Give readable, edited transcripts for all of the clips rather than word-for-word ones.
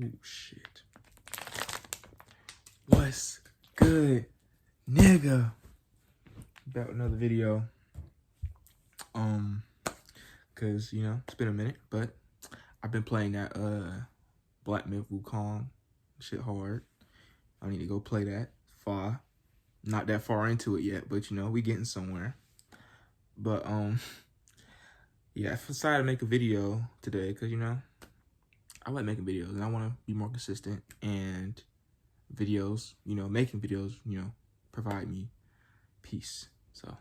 Ooh, shit. What's good, nigga? Back with another video. Cause it's been a minute, but I've been playing that Black Myth Wukong shit hard. I need to go play that far. Not that far into it yet, but we getting somewhere. But yeah, I decided to make a video today because I like making videos and I want to be more consistent, and videos, making videos, provide me peace. So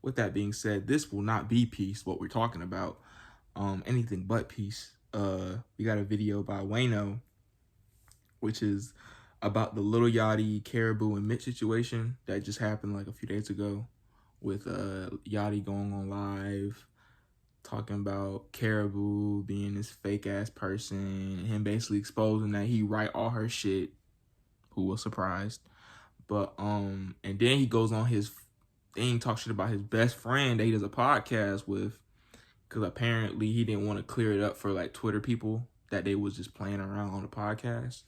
with that being said, this will not be peace, what we're talking about. Anything but peace. We got a video by Wayno, which is about the Little Yachty, Karrahbooo, and Mitch situation that just happened like a few days ago, with Yachty going on live talking about Karrahbooo being this fake ass person, and him basically exposing that he write all her shit. Who was surprised? But and then he goes on his thing, talk shit about his best friend that he does a podcast with, because apparently he didn't want to clear it up for like Twitter people that they was just playing around on the podcast.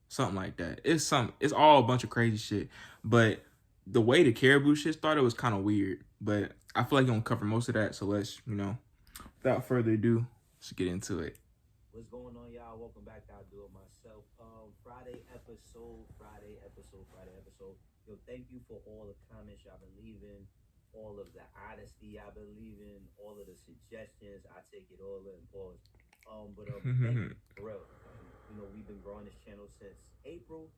Something like that. It's all a bunch of crazy shit. But the way the Karrahbooo shit started was kind of weird. But I feel like you're gonna cover most of that. So let's, without further ado, let's get into it. What's going on, y'all? Welcome back to I Do It Myself. Friday episode. Yo, thank you for all the comments y'all been leaving, all of the honesty y'all been leaving, all of the suggestions. I take it all in pause. Thank you, for real. We've been growing this channel since April.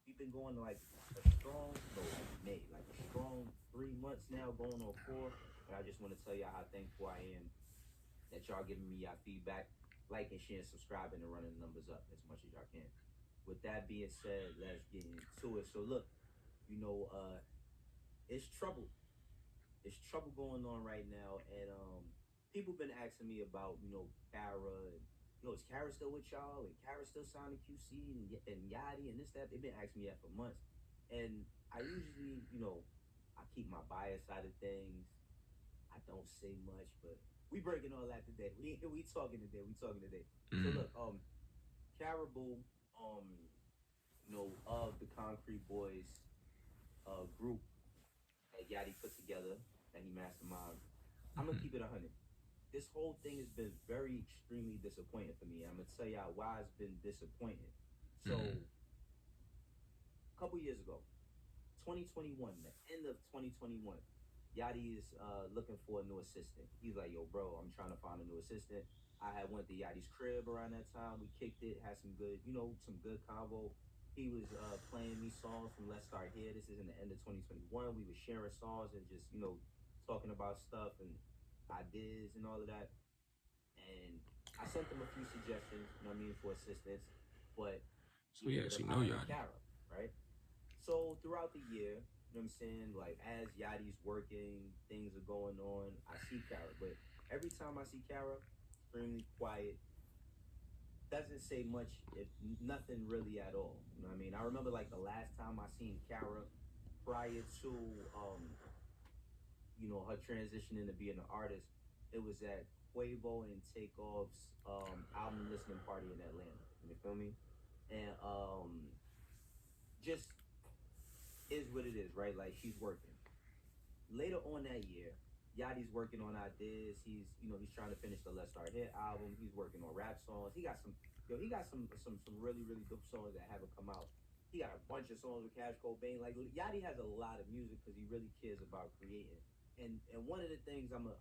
We've been going like a strong, May, like a strong 3 months now, going on 4. And I just want to tell y'all how thankful I am that y'all giving me y'all feedback, liking, sharing, subscribing, and running the numbers up as much as y'all can. With that being said, let's get into it. So look, it's trouble. It's trouble going on right now, and people been asking me about Karra, and is Karra still with y'all, and Karra still signing QC and Yachty and this that. They've been asking me that for months, and I usually I keep my bias side of things. I don't say much, but we breaking all that today. We talking today. So look, Karrahbooo, of the Concrete Boys group that Yachty put together, that he mastermind. I'm gonna keep it 100. This whole thing has been very extremely disappointing for me. I'm gonna tell y'all why it's been disappointing. So, a couple years ago, 2021, the end of 2021, Yachty is looking for a new assistant. He's like, yo, bro, I'm trying to find a new assistant. I had went to Yachty's crib around that time. We kicked it, had some good, some good convo. He was playing me songs from Let's Start Here. This is in the end of 2021. We were sharing songs and just, talking about stuff and ideas and all of that. And I sent them a few suggestions, for assistance. But so yeah, so Yachty, Karra, right? So throughout the year, like as Yachty's working, things are going on, I see Karra. But every time I see Karra, extremely quiet, doesn't say much, if nothing really at all. I remember like the last time I seen Karra prior to her transitioning to being an artist, it was at Quavo and Takeoff's album listening party in Atlanta. You feel me? And just is what it is, right? Like she's working. Later on that year, Yachty's working on ideas. He's trying to finish the Let's Start Here album. He's working on rap songs. He got some really, really dope songs that haven't come out. He got a bunch of songs with Cash Cobain. Like Yachty has a lot of music because he really cares about creating. And one of the things even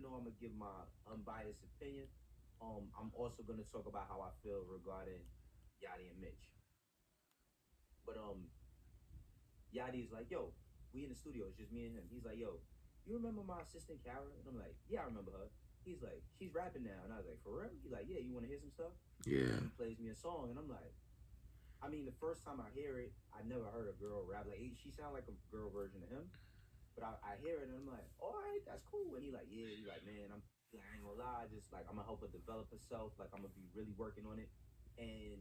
though I'm gonna give my unbiased opinion, I'm also gonna talk about how I feel regarding Yachty and Mitch. But Yachty's like, yo, we in the studio, it's just me and him. He's like, yo, you remember my assistant Karra? And I'm like, yeah, I remember her. He's like, she's rapping now. And I was like, for real? He's like, yeah, you want to hear some stuff? Yeah. And he plays me a song, and I'm like, the first time I hear it, I never heard a girl rap. Like, she sounded like a girl version of him. But I hear it, and I'm like, all right, that's cool. And he's like, yeah. He's like, man, I ain't gonna lie. Just, like, I'm gonna help her develop herself. Like, I'm gonna be really working on it. And,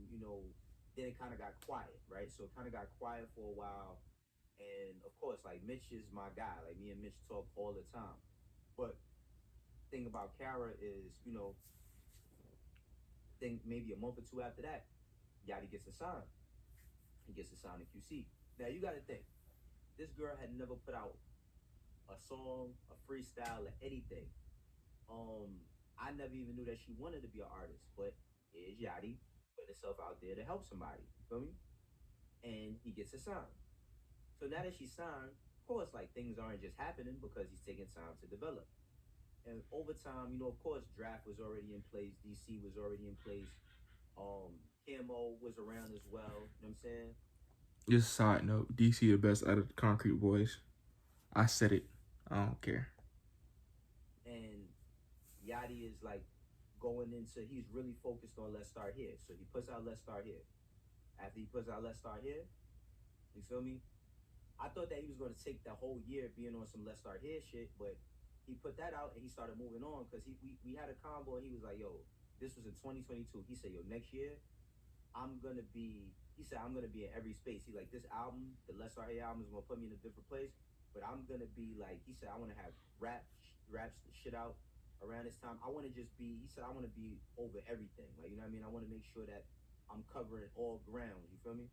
then it kind of got quiet, right? So it kind of got quiet for a while. And of course, like Mitch is my guy. Like me and Mitch talk all the time. But thing about Karra is, think maybe a month or two after that, Yachty gets a sign. He gets a sign in QC. Now you got to think, this girl had never put out a song, a freestyle, or anything. I never even knew that she wanted to be an artist, but here's Yachty putting herself out there to help somebody. You feel me? And he gets a sign. So now that she's signed, of course, like things aren't just happening because he's taking time to develop. And over time, of course, draft was already in place, DC was already in place, Camo was around as well. You know what I'm saying? Just a side note, DC the best out of the Concrete Boys. I said it. I don't care. And Yachty is like going into, he's really focused on Let's Start Here. So he puts out Let's Start Here. After he puts out Let's Start Here, you feel me? I thought that he was going to take the whole year being on some Let's Start Here shit, but he put that out and he started moving on because we had a combo and he was like, yo, this was in 2022. He said, yo, next year, I'm going to be in every space. He like, this album, the Let's Start Here album is going to put me in a different place, but I'm going to be like, he said, I want to have raps shit out around this time. I want to just be, he said, I want to be over everything. Like, you know what I mean? I want to make sure that I'm covering all ground. You feel me?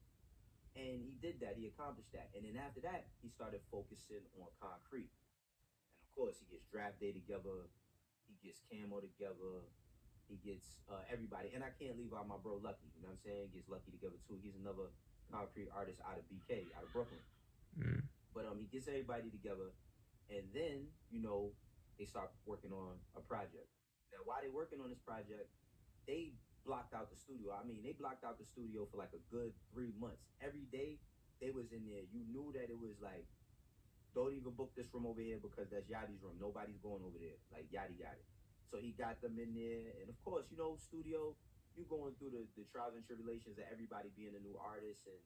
And he did that. He accomplished that. And then after that, he started focusing on Concrete. And of course, he gets Draft Day together. He gets Camo together. He gets everybody. And I can't leave out my bro Lucky. You know what I'm saying? Gets Lucky together too. He's another Concrete artist out of BK, out of Brooklyn. But he gets everybody together. And then, they start working on a project. Now, while they're working on this project, they blocked out the studio. I mean, they blocked out the studio for like a good 3 months. Every day they was in there. You knew that it was like, don't even book this room over here because that's Yachty's room. Nobody's going over there. Like, Yachty got it. So he got them in there. And of course, studio, you going through the trials and tribulations of everybody being a new artist. And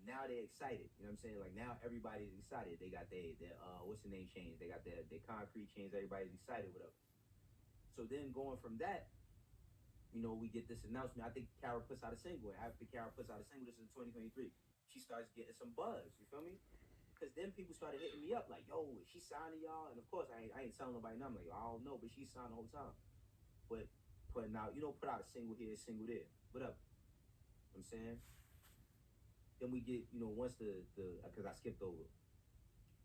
now they're excited. You know what I'm saying? Like, now everybody's excited. They got their what's the name change? They got their Concrete change. Everybody's excited, whatever. So then going from that, we get this announcement. I think Karra puts out a single. And after Karra puts out a single, this is in 2023, she starts getting some buzz. You feel me? Because then people started hitting me up like, yo, is she signing y'all? And of course, I ain't telling nobody nothing. Like, I don't know, but she's signed the whole time. But put out a single here, a single there. Whatever. You know what I'm saying? Then we get, once because I skipped over,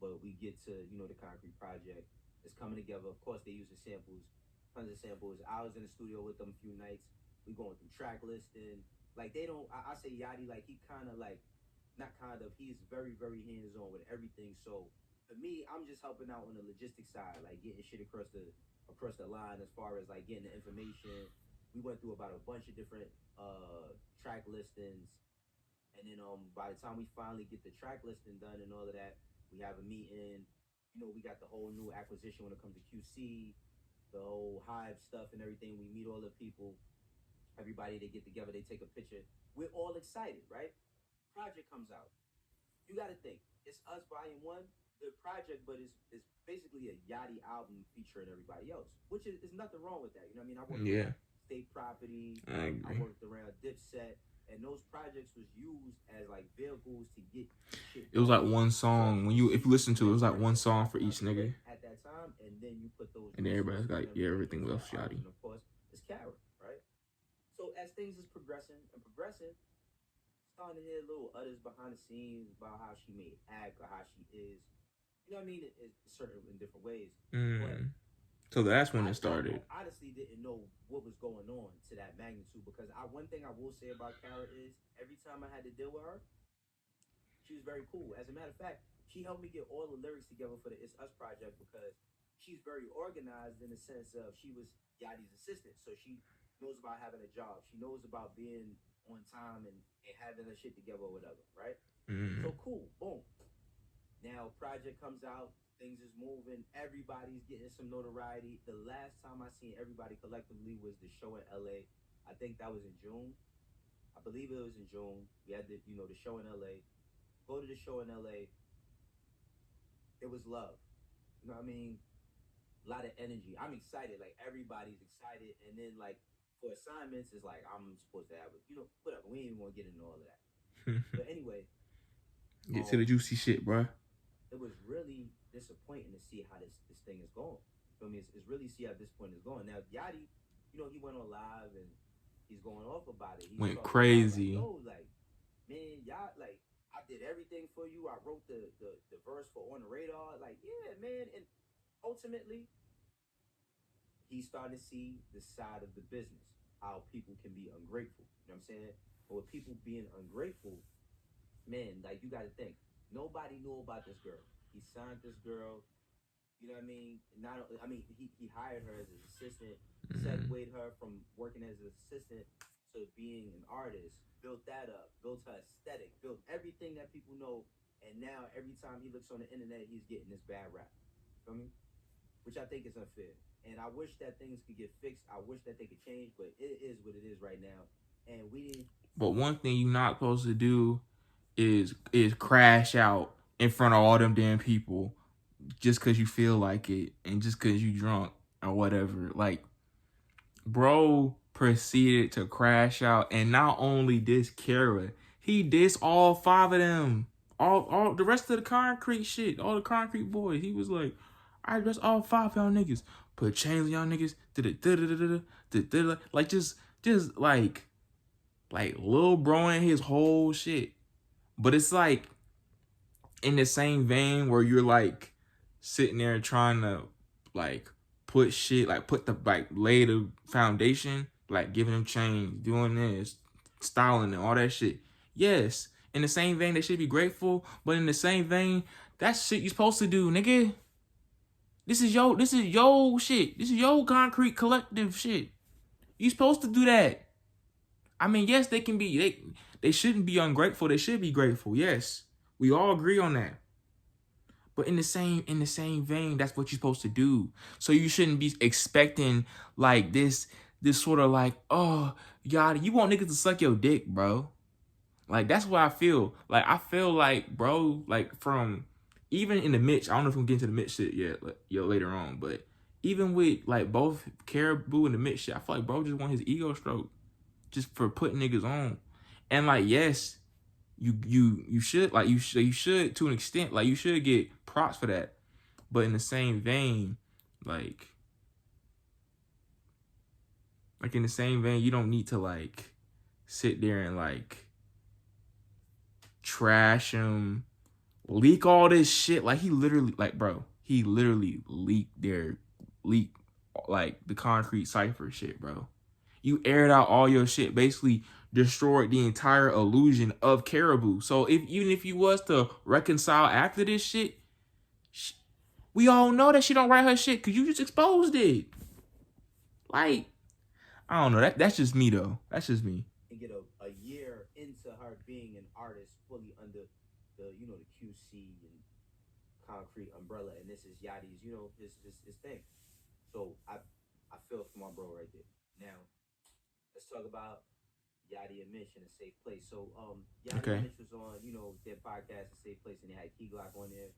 but we get to, the Concrete project. It's coming together. Of course, they using samples. Tons of samples. I was in the studio with them a few nights. We going through track listing. Like, they don't, I say Yachty, like, he kind of like, not kind of, he's very, very hands-on with everything. So for me, I'm just helping out on the logistics side, like getting shit across the line as far as like getting the information. We went through about a bunch of different track listings. And then by the time we finally get the track listing done and all of that, we have a meeting. We got the whole new acquisition when it comes to QC, the whole Hive stuff and everything. We meet all the people, everybody, they get together, they take a picture. We're all excited, right? Project comes out. You got to think, it's Us Volume 1, the project, but it's basically a Yachty album featuring everybody else, which is nothing wrong with that. You know what I mean? I worked around State Property. I worked around Dipset. And those projects was used as like vehicles to get shit. It was like one song. If you listen to it, it was like one song for each nigga. At that time, and then you put those. And then everybody's like, yeah, everything else Yachty. And of course, it's Karra, right? So as things is progressing, starting to hear little others behind the scenes about how she may act or how she is. You know what I mean? It's certain in different ways. But so that's when it started. I honestly didn't know what was going on to that magnitude because one thing I will say about Karra is every time I had to deal with her, she was very cool. As a matter of fact, she helped me get all the lyrics together for the It's Us project because she's very organized in the sense of she was Yachty's assistant. So she knows about having a job. She knows about being on time and having her shit together or whatever, right? So cool, boom. Now project comes out. Things is moving. Everybody's getting some notoriety. The last time I seen everybody collectively was the show in LA. I think that was in June. I believe it was in June. We had the show in LA. Go to the show in LA. It was love. You know what I mean? A lot of energy. I'm excited. Like everybody's excited. And then like for assignments, it's like I'm supposed to have whatever. We ain't even gonna get into all of that. But anyway. Get to the juicy shit, bro. It was really disappointing to see how this thing is going. I mean, it's really see how this point is going. Now, Yachty, he went on live and He's going off about it. He's Went talking crazy. about, like, yo, like, man, y'all, like, I did everything for you. I wrote the verse for On the Radar. Like, yeah, man. And ultimately, he's starting to see the side of the business, how people can be ungrateful. You know what I'm saying? But with people being ungrateful, man, like, you got to think, nobody knew about this girl. He signed this girl. You know what I mean? He hired her as his assistant, segued her from working as an assistant to being an artist, built that up, built her aesthetic, built everything that people know. And now every time he looks on the internet, he's getting this bad rap. Feel me? Which I think is unfair. And I wish that things could get fixed. I wish that they could change, but it is what it is right now. And we didn't. But one thing you're not supposed to do is crash out in front of all them damn people just because you feel like it and just because you drunk or whatever. Like, bro proceeded to crash out, and not only diss Kara, he dissed all 5 of them. All the rest of the concrete shit, all the concrete boys. He was like, I dress all 5 y'all niggas. Put chains on y'all niggas. Like just like Lil Bro and his whole shit. But it's like in the same vein where you're like sitting there trying to like put shit, like put the like lay the foundation, like giving them chains, doing this, styling and all that shit. Yes, in the same vein they should be grateful, but in the same vein, that's shit you supposed to do, nigga. This is your shit. This is your concrete collective shit. You supposed to do that. I mean, yes, they can be they shouldn't be ungrateful. They should be grateful. Yes. We all agree on that. But in the same vein, that's what you're supposed to do. So you shouldn't be expecting like this sort of like, oh, Yachty, you want niggas to suck your dick, bro. Like, that's what I feel. Like, I feel like, bro, like from even in the Mitch, I don't know if we'll get into the Mitch shit yet later on, but even with like both Karrahbooo and the Mitch shit, I feel like bro just want his ego stroke just for putting niggas on. And like, yes, you should like you should to an extent, like you should get props for that. But in the same vein, like in the same vein, you don't need to like sit there and like trash him, leak all this shit. Like he literally leaked like the concrete cipher shit, bro. You aired out all your shit, basically destroyed the entire illusion of Karrahbooo. So even if you was to reconcile after this shit, we all know that she don't write her shit because you just exposed it. Like, I don't know. That's just me though. That's just me. And get a year into her being an artist fully under the the QC and concrete umbrella, and this is Yachty's his thing. So I feel for my bro right there. Now let's talk about Yachty and Mitch in A Safe Place. So Yachty and Mitch was on their podcast A Safe Place, and they had Key Glock on there,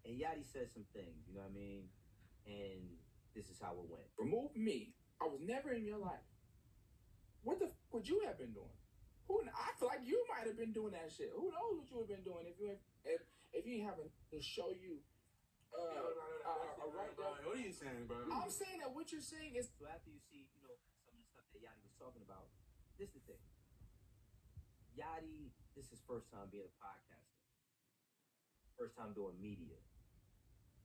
and Yachty said some things, you know what I mean, and this is how it went. Remove me. I was never in your life. What the would you have been doing? I feel like you might have been doing that shit. Who knows what you would have been doing if you ain't having to show you right there. What are you saying, bro? I'm saying that what you're saying is. So after you see some of the stuff that Yachty was talking about, this is the thing. Yachty, this is his first time being a podcaster. First time doing media.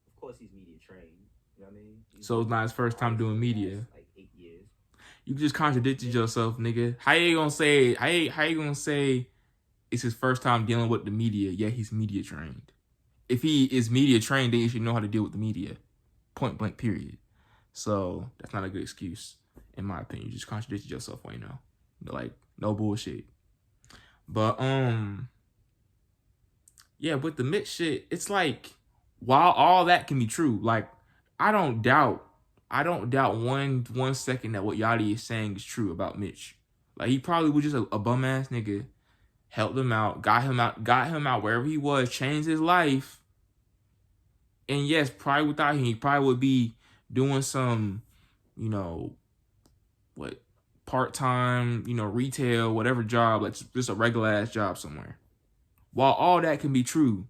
Of course he's media trained. You know what I mean? So it's not his first time doing media. Like 8 years. You just contradicted yourself, nigga. How you gonna say it's his first time dealing with the media, yet he's media trained? If he is media trained, then he should know how to deal with the media. Point blank, period. So that's not a good excuse, in my opinion. You just contradicted yourself, Wayno. Like, no bullshit. But yeah, with the Mitch shit, it's like, while all that can be true, like, I don't doubt one second that what Yachty is saying is true about Mitch. Like, he probably was just a bum ass nigga, helped him out, got him out wherever he was, changed his life. And yes, probably without him, he probably would be doing some, part-time, retail, whatever job, like just a regular ass job somewhere. While all that can be true,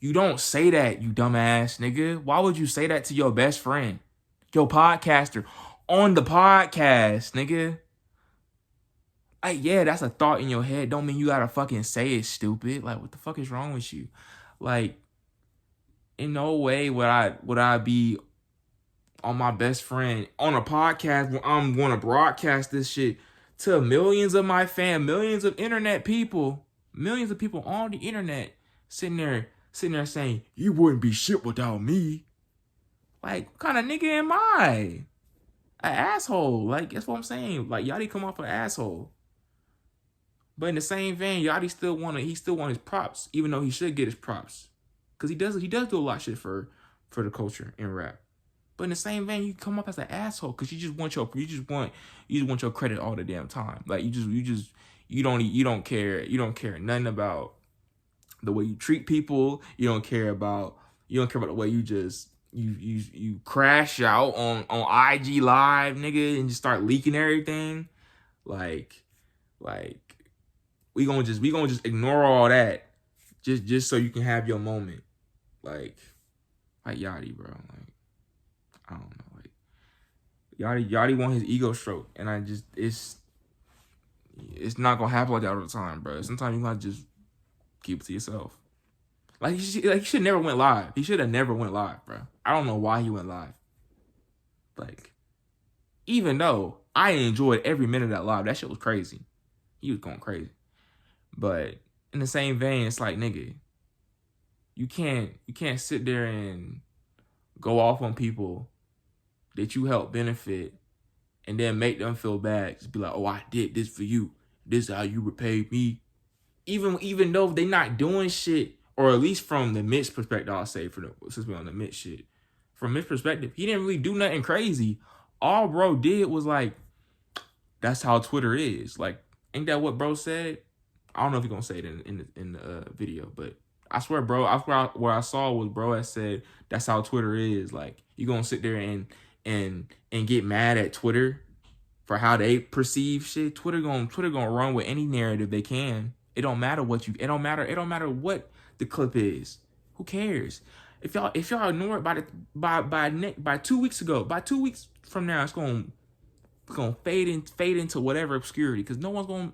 you don't say that, you dumbass nigga. Why would you say that to your best friend, your podcaster, on the podcast, nigga? Like, yeah, that's a thought in your head. Don't mean you gotta fucking say it, stupid. Like, what the fuck is wrong with you? Like, in no way would I be on my best friend on a podcast where I'm gonna broadcast this shit to millions of my fans, millions of internet people, millions of people on the internet sitting there saying, you wouldn't be shit without me. Like, what kind of nigga am I? An asshole. Like, that's what I'm saying. Like, Yachty come off an asshole. But in the same vein, Yachty still want his props, even though he should get his props. Cause he does do a lot of shit for the culture in rap. But in the same vein, you come up as an asshole because you just want your credit all the damn time. Like you don't care nothing about the way you treat people. You don't care about the way you crash out on IG Live, nigga, and just start leaking everything. Like we gonna just ignore all that just so you can have your moment. Like Yachty, bro. Like, I don't know. Like Yachty want his ego stroke, and it's not gonna happen like that all the time, bro. Sometimes you gotta just keep it to yourself. Like he should never went live. He should have never went live, bro. I don't know why he went live. Like, even though I enjoyed every minute of that live, that shit was crazy. He was going crazy. But in the same vein, it's like, nigga, you can't sit there and go off on people that you help benefit and then make them feel bad. Just be like, oh, I did this for you. This is how you repaid me. Even though they not doing shit, or at least from the Mitch perspective, I'll say, since we're on the Mitch shit. From Mitch's perspective, he didn't really do nothing crazy. All bro did was like, that's how Twitter is. Like, ain't that what bro said? I don't know if you're gonna say it in the video, but I swear, bro, what I saw was bro had said that's how Twitter is. Like, you gonna sit there and get mad at Twitter for how they perceive shit. Twitter gonna run with any narrative they can. It don't matter what it don't matter what the clip is. Who cares? If y'all ignore it by 2 weeks ago, by 2 weeks from now, it's gonna fade into whatever obscurity, because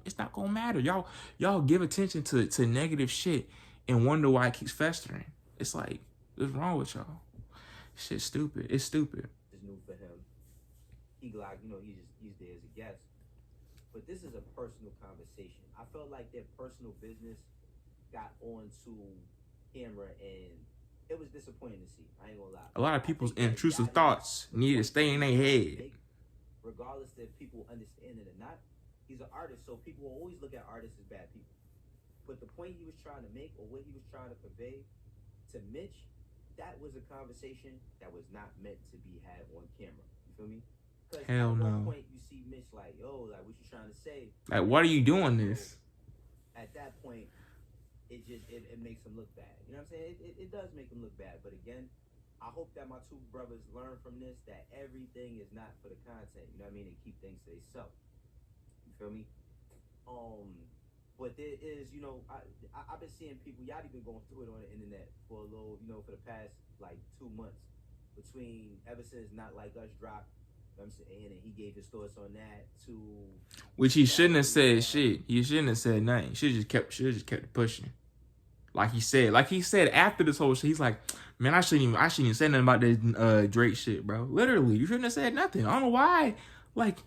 it's not gonna matter. Y'all give attention to negative shit and wonder why it keeps festering. It's like, what's wrong with y'all? Shit's stupid. It's stupid. It's new for him. He like, he's there as a guest. But this is a personal conversation. I felt like their personal business got onto camera, and it was disappointing to see. I ain't gonna lie. A lot of people's intrusive thoughts need to stay in their head. Regardless if people understand it or not, he's an artist, so people will always look at artists as bad people. But the point he was trying to make, or what he was trying to convey to Mitch, that was a conversation that was not meant to be had on camera. You feel me? Because Hell at one no. point you see Mitch like, yo, like, what you trying to say? Like, why are you doing this? At that point, it makes him look bad. You know what I'm saying? It does make him look bad. But again, I hope that my two brothers learn from this, that everything is not for the content, you know what I mean, and keep things to themselves. You feel me? But there is, I've been seeing people, Yachty been going through it on the internet for a little, for the past like 2 months, between ever since Not Like Us dropped, you know what I'm saying, and he gave his thoughts on that to, which he shouldn't have said shit. He shouldn't have said nothing. Should have just kept it pushing. Like he said after this whole shit, he's like, man, I shouldn't even say nothing about this Drake shit, bro. Literally, you shouldn't have said nothing. I don't know why. Like,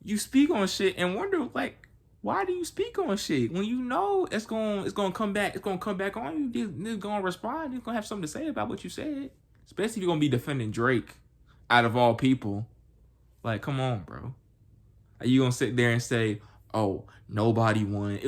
you speak on shit and wonder, like, why do you speak on shit when you know it's gonna come back? It's gonna come back on you. They're gonna respond. They're gonna have something to say about what you said. Especially if you're gonna be defending Drake, out of all people. Like, come on, bro. Are you gonna sit there and say, oh, nobody won?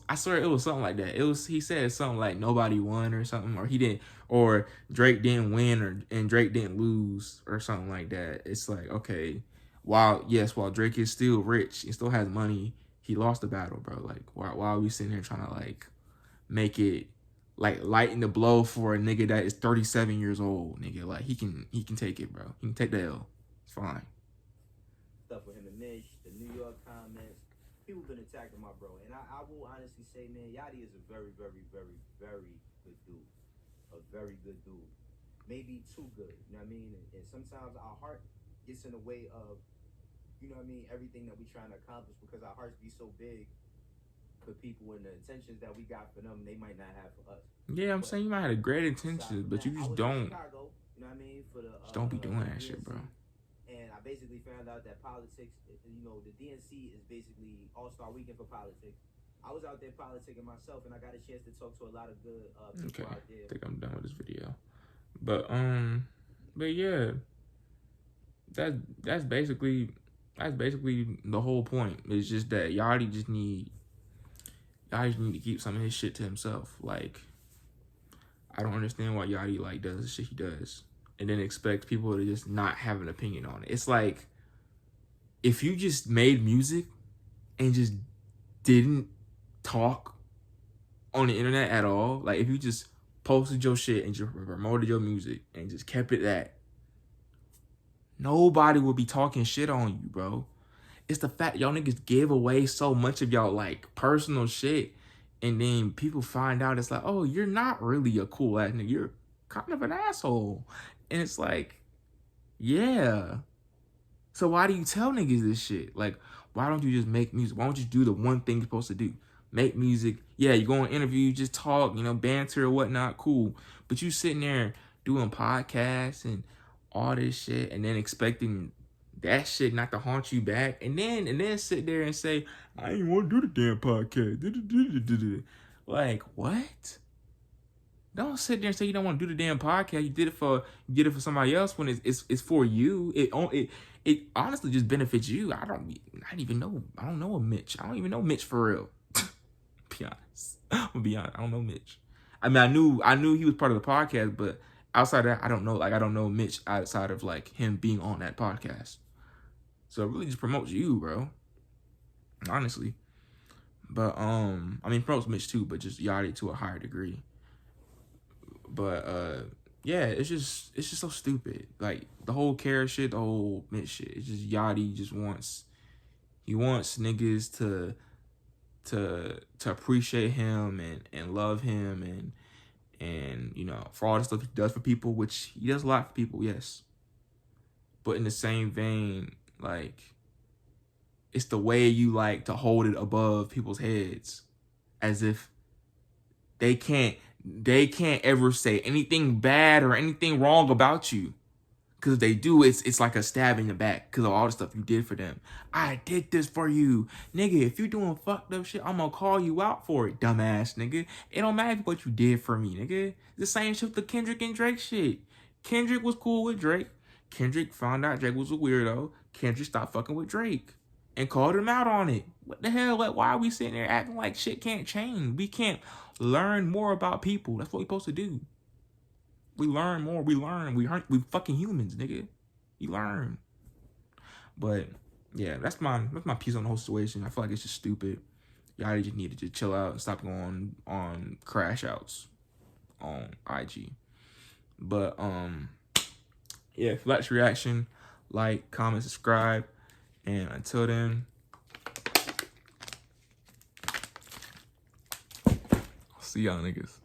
I swear it was something like that. He said something like nobody won or something, or Drake didn't win, and Drake didn't lose or something like that. It's like, okay, while Drake is still rich, he still has money, he lost the battle, bro. Like, why are we sitting here trying to like make it like lighten the blow for a nigga that is 37 years old, nigga? Like, he can take it, bro. He can take the L. It's fine. Stuff with him and Mitch, the New York comments. People been attacking my bro, and I will honestly say, man, Yachty is a very, very, very, very good dude. A very good dude. Maybe too good, you know what I mean? And sometimes our heart gets in the way of you know what I mean, everything that we trying to accomplish, because our hearts be so big for people and the intentions that we got for them, they might not have for us. Yeah, I'm saying you might have great intentions, but you just don't. Chicago, you know what I mean, for the Just don't be doing that shit, bro. And I basically found out that politics, you know, the DNC is basically all-star weekend for politics. I was out there politicking myself, and I got a chance to talk to a lot of good people out there. I think I'm done with this video. But yeah, that's basically the whole point. It's just that Yachty just need to keep some of his shit to himself. Like, I don't understand why Yachty like does the shit he does, and then expects people to just not have an opinion on it. It's like, if you just made music and just didn't talk on the internet at all, like if you just posted your shit and just promoted your music and just kept it that, nobody would be talking shit on you, bro. It's the fact y'all niggas give away so much of y'all like personal shit, and then people find out it's like, oh, you're not really a cool ass nigga, you're kind of an asshole. And it's like, yeah. So why do you tell niggas this shit? Like, why don't you just make music? Why don't you do the one thing you're supposed to do? Make music. Yeah, you go on interview, just talk, you know, banter or whatnot, cool. But you sitting there doing podcasts and all this shit, and then expecting that shit not to haunt you back, and then sit there and say, I ain't want to do the damn podcast. Like, what? Don't sit there and say you don't want to do the damn podcast. You did it for somebody else when it's for you. It honestly just benefits you. I don't know a Mitch. I don't even know Mitch for real. Be honest. I'm gonna be honest. I don't know Mitch. I mean, I knew he was part of the podcast, but outside of that, I don't know Mitch outside of like him being on that podcast. So it really just promotes you, bro. Honestly. But I mean, promotes Mitch too, but just Yachty to a higher degree. But yeah, it's just so stupid. Like the whole Karrah shit, the whole Mitch shit. It's just Yachty just wants niggas to appreciate him and love him and you know, for all the stuff he does for people, which he does a lot for people, yes. But in the same vein, like, it's the way you like to hold it above people's heads, as if they can't ever say anything bad or anything wrong about you. Because if they do, it's like a stab in the back because of all the stuff you did for them. I did this for you. Nigga, if you doing fucked up shit, I'm going to call you out for it, dumbass nigga. It don't matter what you did for me, nigga. The same shit with the Kendrick and Drake shit. Kendrick was cool with Drake. Kendrick found out Drake was a weirdo. Kendrick stopped fucking with Drake and called him out on it. What the hell? Like, why are we sitting there acting like shit can't change? We can't learn more about people. That's what we're supposed to do. We learn more. We fucking humans, nigga. You learn. But yeah, that's my piece on the whole situation. I feel like it's just stupid. Y'all just need to just chill out and stop going on crash outs on IG. But yeah, if you like this reaction, like, comment, subscribe, and until then, see y'all niggas.